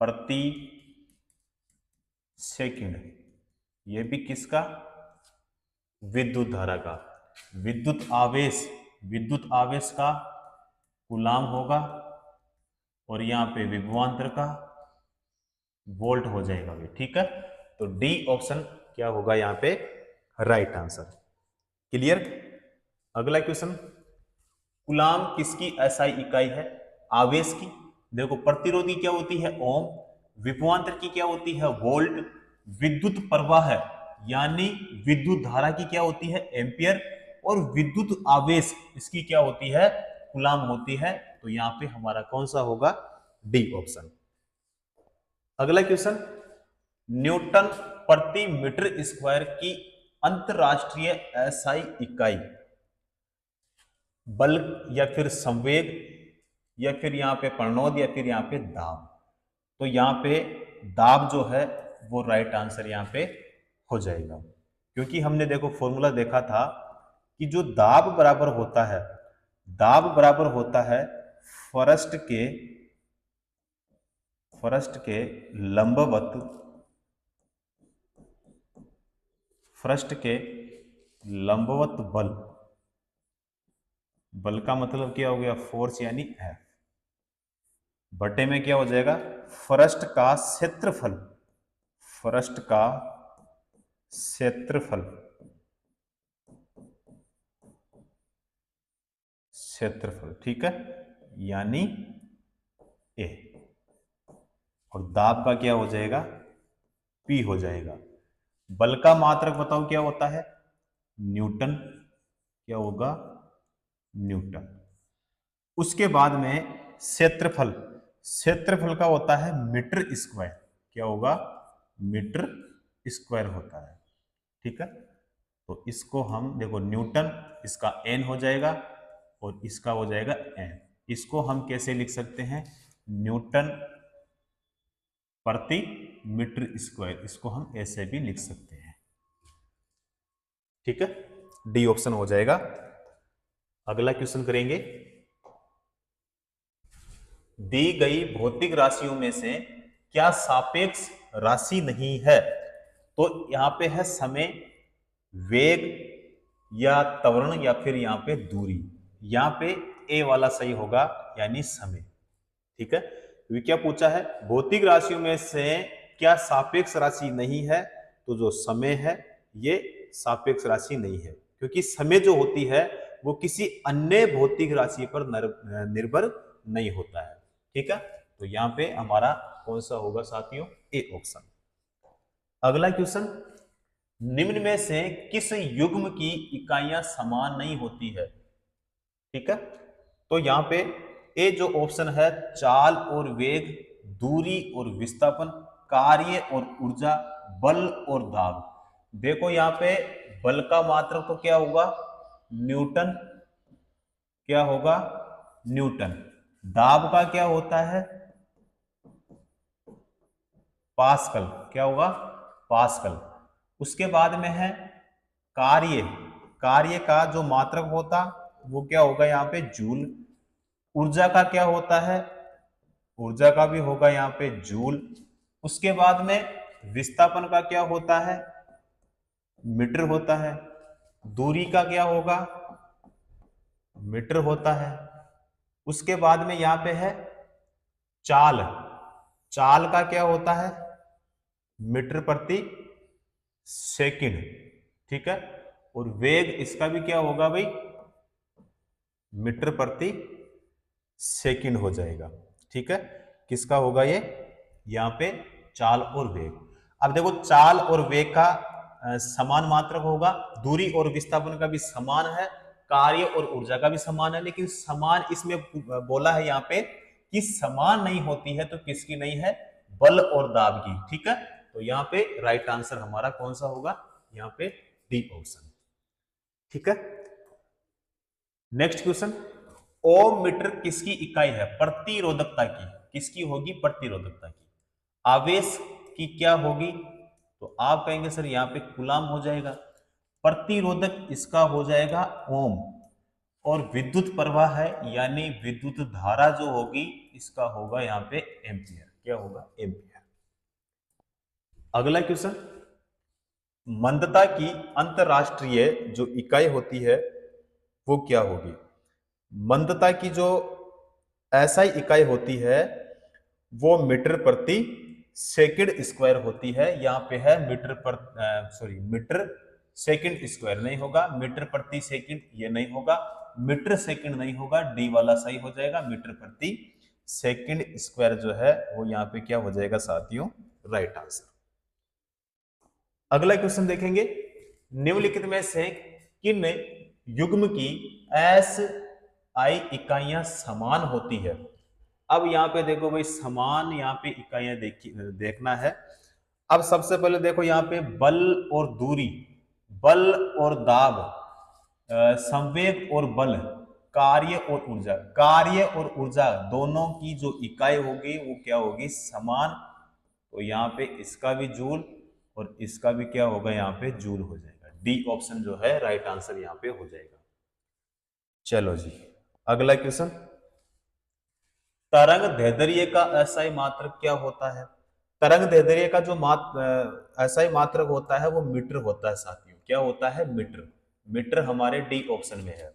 प्रति सेकंड। ये भी किसका? विद्युत धारा का। विद्युत आवेश, विद्युत आवेश का कूलाम होगा, और यहाँ पे विभवांतर का वोल्ट हो जाएगा भी। ठीक है। तो डी ऑप्शन क्या होगा यहाँ पे? Right answer. क्लियर। अगला क्वेश्चन, कूलाम किसकी एसआई इकाई है? आवेश की। देखो, प्रतिरोधी क्या होती है? ओम। विभवांतर की क्या होती है? वोल्ट। विद्युत प्रवाह है यानी विद्युत धारा की क्या होती है? एम्पियर। और विद्युत आवेश, इसकी क्या होती है? कूलाम होती है। तो यहां पे हमारा कौन सा होगा? D option. अगला क्वेश्चन, न्यूटन प्रति मीटर स्क्वायर की अंतरराष्ट्रीय एसआई इकाई बल, या फिर संवेग, या फिर यहां पे प्रणोद, या फिर यहां पे दाब। तो यहां पे दाब जो है वो राइट आंसर यहां पे हो जाएगा, क्योंकि हमने देखो फॉर्मूला देखा था कि जो दाब बराबर होता है, दाब बराबर होता है फरस्ट के लंबवत, फरस्ट के लंबवत बल। बल का मतलब क्या हो गया? फोर्स यानी एफ, बटे में क्या हो जाएगा? फरस्ट का क्षेत्रफल, फरस्ट का क्षेत्रफल, क्षेत्रफल। ठीक है, यानी ए। और दाब का क्या हो जाएगा? पी हो जाएगा। बल का मात्रक बताओ क्या होता है? न्यूटन। क्या होगा? न्यूटन। उसके बाद में क्षेत्रफल, क्षेत्रफल का होता है मीटर स्क्वायर। क्या होगा? मीटर स्क्वायर होता है। ठीक है। तो इसको हम देखो, न्यूटन, इसका एन हो जाएगा और इसका हो जाएगा एन। इसको हम कैसे लिख सकते हैं? न्यूटन प्रति मीटर स्क्वायर, इसको हम ऐसे भी लिख सकते हैं। ठीक है, डी ऑप्शन हो जाएगा। अगला क्वेश्चन करेंगे, दी गई भौतिक राशियों में से क्या सापेक्ष राशि नहीं है? तो यहां पे है समय, वेग, या त्वरण, या फिर यहां पे दूरी। यहां पे ए वाला सही होगा, यानी समय। ठीक है। क्योंकि क्या पूछा है, भौतिक राशियों में से क्या सापेक्ष राशि नहीं है, तो जो समय है ये सापेक्ष राशि नहीं है, क्योंकि समय जो होती है वो किसी अन्य भौतिक राशि पर निर्भर नहीं होता है। ठीक है, तो यहां पे हमारा कौन सा होगा साथियों, ए ऑप्शन। अगला क्वेश्चन, निम्न में से किस युग्म की इकाइयां समान नहीं होती है। ठीक है, तो यहां पे ए जो ऑप्शन है, चाल और वेग, दूरी और विस्थापन, कार्य और ऊर्जा, बल और दाब। देखो यहां पे बल का मात्रक तो क्या होगा, न्यूटन, क्या होगा, न्यूटन। दाब का क्या होता है, पास्कल, क्या होगा, पास्कल। उसके बाद में है कार्य, कार्य का जो मात्रक होता वो क्या होगा यहाँ पे, जूल। ऊर्जा का क्या होता है, ऊर्जा का भी होगा यहाँ पे जूल। उसके बाद में विस्थापन का क्या होता है, मीटर होता है। दूरी का क्या होगा, मीटर होता है। उसके बाद में यहां पे है चाल, चाल का क्या होता है, मीटर प्रति सेकंड। ठीक है, और वेग इसका भी क्या होगा भाई, मीटर प्रति सेकंड हो जाएगा। ठीक है, किसका होगा ये, यहां पे चाल और वेग। अब देखो चाल और वेग का समान मात्रक होगा, दूरी और विस्थापन का भी समान है, कार्य और ऊर्जा का भी समान है, लेकिन समान इसमें बोला है यहाँ पे कि समान नहीं होती है, तो किसकी नहीं है, बल और दाब की। ठीक है, तो यहाँ पे राइट आंसर हमारा कौन सा होगा, यहाँ पे डी ऑप्शन। ठीक है, नेक्स्ट क्वेश्चन, ओम मीटर किसकी इकाई है, प्रतिरोधकता की, किसकी होगी, प्रतिरोधकता की। आवेश की क्या होगी, तो आप कहेंगे सर यहाँ पे कूलाम हो जाएगा। प्रतिरोधक इसका हो जाएगा ओम, और विद्युत प्रवाह है यानी विद्युत धारा जो होगी इसका होगा यहाँ पे एम्पियर, क्या होगा, एम्पियर। अगला क्वेश्चन, मंदता की अंतरराष्ट्रीय जो इकाई होती है वो क्या होगी। मंदता की जो एसआई इकाई होती है वो मीटर प्रति सेकंड स्क्वायर होती है। यहां पे है मीटर पर मीटर सेकंड स्क्वायर नहीं होगा, मीटर प्रति सेकंड ये नहीं होगा, मीटर सेकंड नहीं होगा, डी वाला सही हो जाएगा, मीटर प्रति सेकंड स्क्वायर जो है वो यहाँ पे क्या हो जाएगा साथियों, राइट आंसर। अगला क्वेश्चन देखेंगे, निम्नलिखित में से किन युग्म की एस आई इकाइयां समान होती है। अब यहाँ पे देखो भाई समान यहाँ पे इकाइयां देखना है। अब सबसे पहले देखो यहाँ पे बल और दूरी, बल और दाब, संवेग और बल, कार्य और ऊर्जा। कार्य और ऊर्जा दोनों की जो इकाई होगी वो क्या होगी, समान। तो यहाँ पे इसका भी जूल और इसका भी क्या होगा, यहाँ पे जूल हो जाएगा। डी ऑप्शन जो है राइट आंसर यहाँ पे हो जाएगा। चलो जी, अगला क्वेश्चन, तरंग दैर्ध्य का एसआई मात्रक क्या होता है। तरंग दैर्ध्य का जो एसआई मात्रक होता है वो मीटर होता है साथियों, क्या होता है, मीटर। मीटर हमारे डी ऑप्शन में है।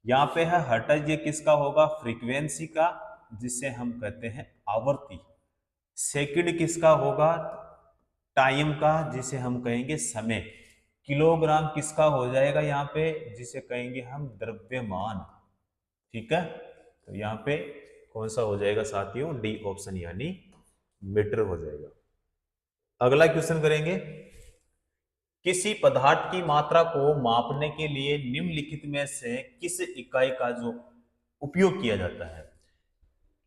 यहाँ पे है हर्ट्ज, ये किसका होगा, फ्रीक्वेंसी का, जिसे हम कहते हैं आवृत्ति। सेकंड किसका होगा, टाइम का, जिसे हम कहेंगे समय। किलोग्राम किसका हो जाएगा यहाँ पे, जिसे कहेंगे हम द्रव्यमान। ठीक है, तो यहाँ पे कौन सा हो जाएगा साथियों, डी ऑप्शन यानी मीटर हो जाएगा। अगला क्वेश्चन करेंगे, किसी पदार्थ की मात्रा को मापने के लिए निम्नलिखित में से किस इकाई का जो उपयोग किया जाता है।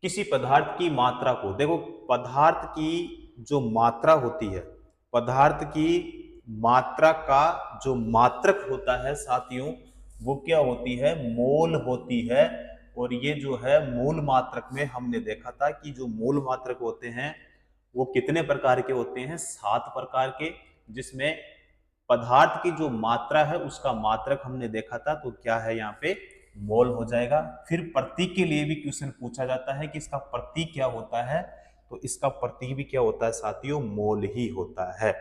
किसी पदार्थ की मात्रा को, देखो पदार्थ की जो मात्रा होती है, पदार्थ की मात्रा का जो मात्रक होता है साथियों वो क्या होती है, मोल होती है। और ये जो है मूल मात्रक में हमने देखा था कि जो मूल मात्रक होते हैं वो कितने प्रकार के होते हैं, 7 प्रकार के, जिसमें पदार्थ की जो मात्रा है उसका मात्रक हमने देखा था, तो क्या है यहाँ पे मोल हो जाएगा। फिर प्रतीक के लिए भी क्वेश्चन पूछा जाता है कि इसका प्रतीक क्या होता है, तो इसका प्रतीक भी क्या होता है साथियों, मोल ही होता है।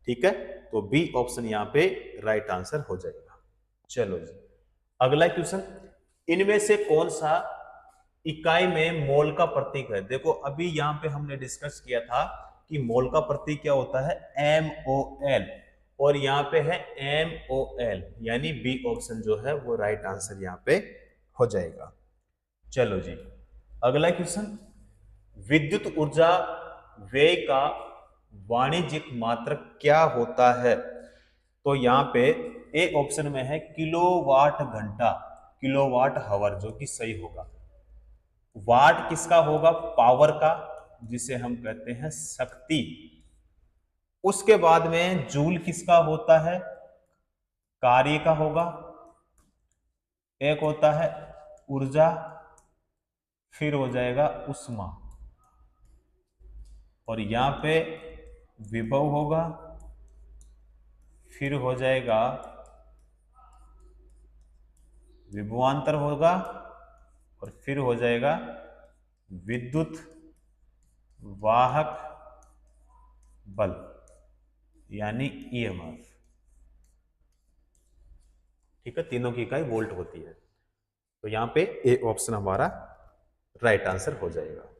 ठीक है, तो बी ऑप्शन यहाँ पे राइट आंसर हो जाएगा। चलो जी, अगला क्वेश्चन, इनमें से कौन सा इकाई में मोल का प्रतीक है। देखो अभी यहां पे हमने डिस्कस किया था कि मोल का प्रतीक क्या होता है, MOL, और यहाँ पे है MOL, यानी बी ऑप्शन जो है वो राइट आंसर यहाँ पे हो जाएगा। चलो जी, अगला क्वेश्चन, विद्युत ऊर्जा व्यय का वाणिज्यिक मात्रक क्या होता है? तो यहाँ पे ए ऑप्शन में है किलोवाट घंटा, किलोवाट हावर, जो कि सही होगा। वाट किसका होगा, पावर का, जिसे हम कहते हैं शक्ति। उसके बाद में जूल किसका होता है, कार्य का होगा। एक होता है ऊर्जा, फिर हो जाएगा उष्मा, और यहां पे विभव होगा, फिर हो जाएगा विभवांतर होगा, और फिर हो जाएगा विद्युत वाहक बल, यानी EMF। ठीक है, तीनों की इकाई वोल्ट होती है। तो यहां पे ए ऑप्शन हमारा राइट आंसर हो जाएगा।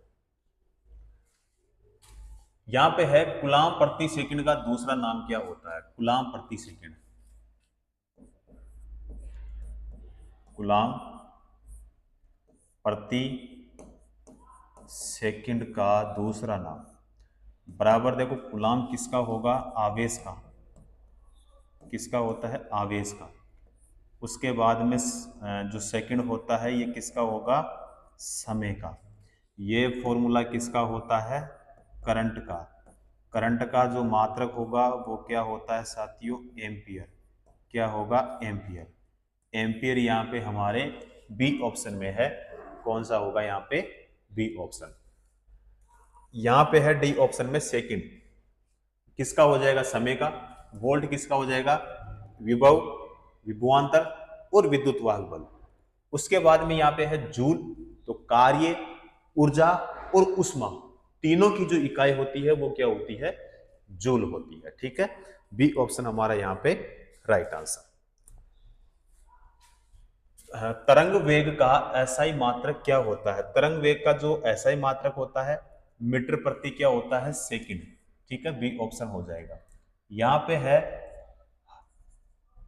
यहां पे है कूलाम प्रति सेकंड का दूसरा नाम क्या होता है? कूलाम प्रति सेकंड, कूलाम प्रति सेकंड का दूसरा नाम बराबर, देखो कूलाम किसका होगा, आवेश का, किसका होता है, आवेश का। उसके बाद में जो सेकंड होता है ये किसका होगा, समय का। ये फॉर्मूला किसका होता है, करंट का। करंट का जो मात्रक होगा वो क्या होता है साथियों, एम्पियर। क्या होगा, एम्पियर। एम्पियर यहाँ पे हमारे बी ऑप्शन में है। कौन सा होगा यहाँ पे, बी ऑप्शन। यहाँ पे है डी ऑप्शन में सेकंड, किसका हो जाएगा, समय का। वोल्ट किसका हो जाएगा, विभव, विभवांतर और विद्युत वाहक बल। उसके बाद में यहाँ पे है जूल, तो कार्य, ऊर्जा और उष्मा, तीनों की जो इकाई होती है वो क्या होती है, जूल होती है। ठीक है, बी ऑप्शन हमारा यहाँ पे राइट आंसर। तरंग वेग का एसआई मात्रक क्या होता है? तरंग वेग का जो एसआई मात्रक होता है मीटर प्रति क्या होता है, सेकंड। ठीक है, बी ऑप्शन हो जाएगा। यहां पे है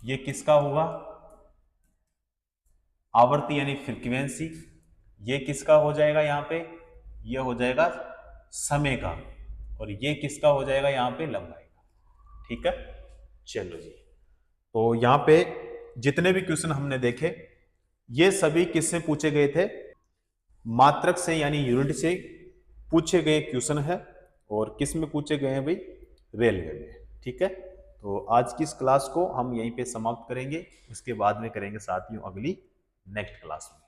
ये किसका होगा, आवर्ती यानी फ्रीक्वेंसी। ये किसका हो जाएगा, यहाँ पे ये हो जाएगा समय का, और ये किसका हो जाएगा यहाँ पे, लंबाई का। ठीक है, चलो जी, तो यहाँ पे जितने भी क्वेश्चन हमने देखे ये सभी किससे पूछे गए थे, मात्रक से यानी यूनिट से पूछे गए क्वेश्चन है। और किस में पूछे गए हैं भाई, रेलवे में। ठीक है, तो आज की इस क्लास को हम यहीं पे समाप्त करेंगे, उसके बाद में करेंगे साथियों अगली नेक्स्ट क्लास में।